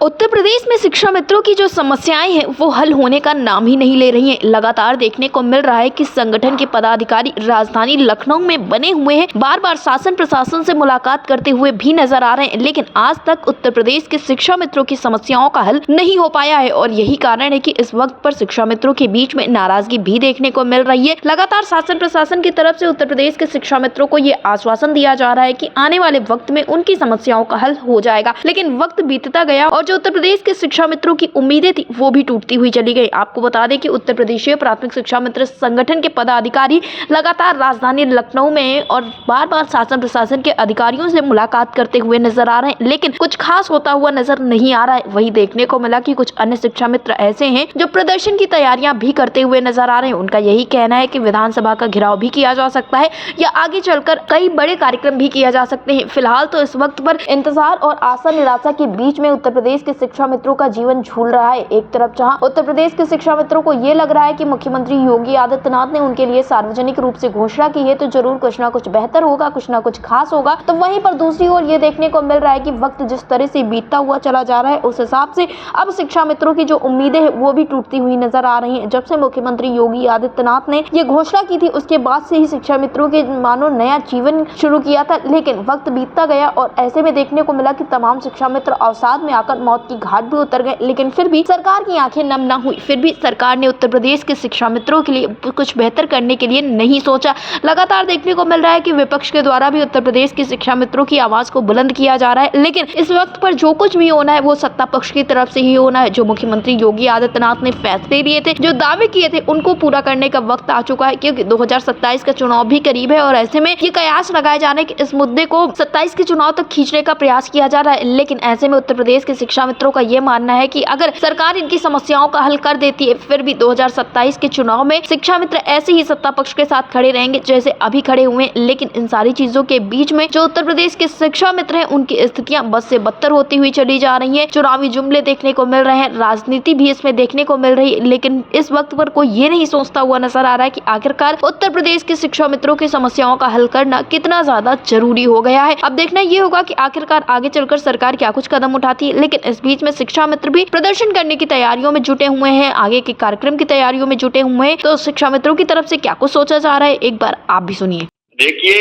उत्तर प्रदेश में शिक्षा मित्रों की जो समस्याएं हैं वो हल होने का नाम ही नहीं ले रही हैं। लगातार देखने को मिल रहा है कि संगठन के पदाधिकारी राजधानी लखनऊ में बने हुए हैं, बार बार शासन प्रशासन से मुलाकात करते हुए भी नजर आ रहे हैं, लेकिन आज तक उत्तर प्रदेश के शिक्षा मित्रों की समस्याओं का हल नहीं हो पाया है। और यही कारण है कि इस वक्त पर शिक्षा मित्रों के बीच में नाराजगी भी देखने को मिल रही है। लगातार शासन प्रशासन की तरफ से उत्तर प्रदेश के शिक्षा मित्रों को ये आश्वासन दिया जा रहा है कि आने वाले वक्त में उनकी समस्याओं का हल हो जाएगा, लेकिन वक्त बीतता गया और जो उत्तर प्रदेश के शिक्षा मित्रों की उम्मीदें थी वो भी टूटती हुई चली गई। आपको बता दें कि उत्तर प्रदेशीय प्राथमिक शिक्षा मित्र संगठन के पदाधिकारी लगातार राजधानी लखनऊ में और बार बार शासन प्रशासन के अधिकारियों से मुलाकात करते हुए नजर आ रहे हैं, लेकिन कुछ खास होता हुआ नजर नहीं आ रहा है। वही देखने को मिला कि कुछ अन्य शिक्षा मित्र ऐसे हैं जो प्रदर्शन की तैयारियां भी करते हुए नजर आ रहे हैं। उनका यही कहना है कि विधानसभा का घेराव भी किया जा सकता है या आगे चलकर कई बड़े कार्यक्रम भी किया जा सकते हैं। फिलहाल तो इस वक्त पर इंतजार और आशा निराशा के बीच में उत्तर प्रदेश के शिक्षा मित्रों का जीवन झूल रहा है। एक तरफ जहां उत्तर प्रदेश के शिक्षा मित्रों को ये लग रहा है कि मुख्यमंत्री योगी आदित्यनाथ ने उनके लिए सार्वजनिक रूप से घोषणा की है तो जरूर कुछ ना कुछ बेहतर होगा, कुछ ना कुछ खास होगा, तो वहीं पर दूसरी ओर ये देखने को मिल रहा है कि वक्त जिस तरह से बीतता हुआ चला जा रहा है उस हिसाब से अब शिक्षा मित्रों की जो उम्मीदें हैं वो भी टूटती हुई नजर आ रही हैं। जब से मुख्यमंत्री योगी आदित्यनाथ ने ये घोषणा की थी उसके बाद से ही शिक्षा मित्रों के मानो नया जीवन शुरू किया था, लेकिन वक्त बीतता गया और ऐसे में देखने को मिला कि तमाम शिक्षा मित्र अवसाद में आकर मौत की घाट भी उतर गए, लेकिन फिर भी सरकार की आंखें नम न हुई। फिर भी सरकार ने उत्तर प्रदेश के शिक्षा मित्रों के लिए कुछ बेहतर करने के लिए नहीं सोचा। लगातार देखने को मिल रहा है कि विपक्ष के द्वारा भी उत्तर प्रदेश के शिक्षा मित्रों की आवाज को बुलंद किया जा रहा है, लेकिन इस वक्त पर जो कुछ भी होना है वो सत्ता पक्ष की तरफ से ही होना है। जो मुख्यमंत्री योगी आदित्यनाथ ने फैसले लिए थे, जो दावे किए थे, उनको पूरा करने का वक्त आ चुका है, क्योंकि 2027 का चुनाव भी करीब है और ऐसे में ये कयास लगाए जाने कि इस मुद्दे को 27 के चुनाव तक खींचने का प्रयास किया जा रहा है। लेकिन ऐसे में उत्तर प्रदेश के शिक्षा मित्रों का ये मानना है कि अगर सरकार इनकी समस्याओं का हल कर देती है, फिर भी 2027 के चुनाव में शिक्षा मित्र ऐसे ही सत्ता पक्ष के साथ खड़े रहेंगे जैसे अभी खड़े हुए हैं। लेकिन इन सारी चीजों के बीच में जो उत्तर प्रदेश के शिक्षा मित्र हैं उनकी स्थितियां बद से बदतर होती हुई चली जा रही है। चुनावी जुमले देखने को मिल रहे हैं, राजनीति भी इसमें देखने को मिल रही है, लेकिन इस वक्त पर कोई ये नहीं सोचता हुआ नजर आ रहा है कि आखिरकार उत्तर प्रदेश के शिक्षा मित्रों की समस्याओं का हल करना कितना ज्यादा जरूरी हो गया है। अब देखना ये होगा कि आखिरकार आगे चलकर सरकार क्या कुछ कदम उठाती है, लेकिन इस बीच में शिक्षा मित्र भी प्रदर्शन करने की तैयारियों में जुटे हुए हैं, आगे के कार्यक्रम की तैयारियों में जुटे हुए हैं। तो शिक्षा मित्रों की तरफ से क्या कुछ सोचा जा रहा है, एक बार आप भी सुनिए। देखिए,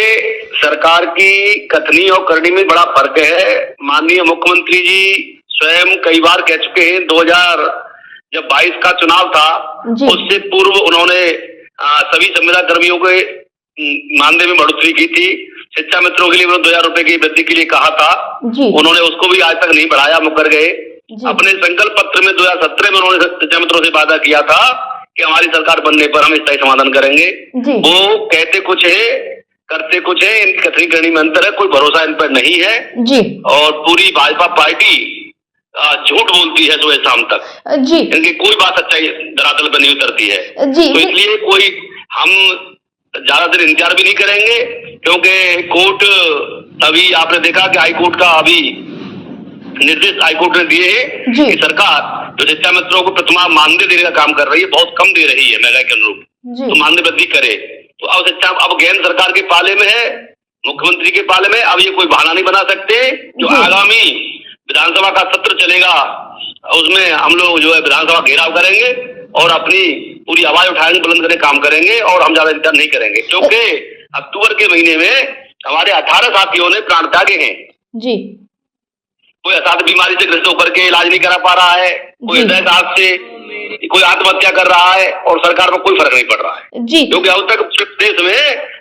सरकार की कथनी और करनी में बड़ा फर्क है। माननीय मुख्यमंत्री जी स्वयं कई बार कह चुके हैं, 2022 का चुनाव था उससे पूर्व उन्होंने सभी संविदा कर्मियों के मानदेय में बढ़ोतरी की थी। शिक्षा मित्रों के लिए 2000 रुपए की वृद्धि के लिए कहा था, उन्होंने उसको भी आज तक नहीं बढ़ाया, मुकर गए। अपने संकल्प पत्र में 2017 में उन्होंने शिक्षा मित्रों से वादा किया था कि हमारी सरकार बनने पर हम स्थायी समाधान करेंगे। वो कहते कुछ है करते कुछ है, इनकी कथनी करनी में अंतर है, कोई भरोसा इन पर नहीं है और पूरी भाजपा पार्टी झूठ बोलती है सुबह शाम तक। इनकी कोई बात सच्चाई धरातल पर नहीं उतरती है। तो इसलिए कोई हम ज्यादा देर इंतजार भी नहीं करेंगे, क्योंकि कोर्ट अभी आपने देखा कि हाईकोर्ट का अभी निर्देश हाईकोर्ट ने दिए हैं कि सरकार जो शिक्षा मित्रों को प्रथमा मानदेय देने का काम कर रही है, बहुत कम दे रही है महंगाई के अनुरूप, तो मानदेय वृद्धि करे। तो अब शिक्षा अब केंद्र सरकार के पाले में है, मुख्यमंत्री के पाले में। अब ये कोई बहाना नहीं बना सकते। जो आगामी विधानसभा का सत्र चलेगा उसमें हम लोग जो है विधानसभा घेराव करेंगे और अपनी पूरी आवाज उठाएंगे, बुलंद करने काम करेंगे और हम ज्यादा इंतजार नहीं करेंगे, क्योंकि अक्टूबर के महीने में हमारे 18 साथियों ने प्राण त्यागे हैं। कोई असाध्य बीमारी से ग्रस्त होकर के इलाज नहीं करा पा रहा है, कोई हृदय से, कोई आत्महत्या कर रहा है और सरकार को कोई फर्क नहीं पड़ रहा है, क्योंकि अब तक देश में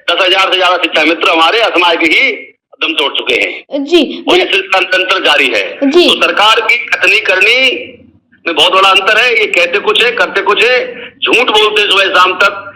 10,000 से ज्यादा शिक्षा मित्र हमारे असमाय के ही दम तोड़ चुके हैं और ये सिलसिला निरंतर जारी है। तो सरकार की कथनी करनी में बहुत बड़ा अंतर है। ये कहते कुछ है करते कुछ है, झूठ बोलते सुबह शाम तक।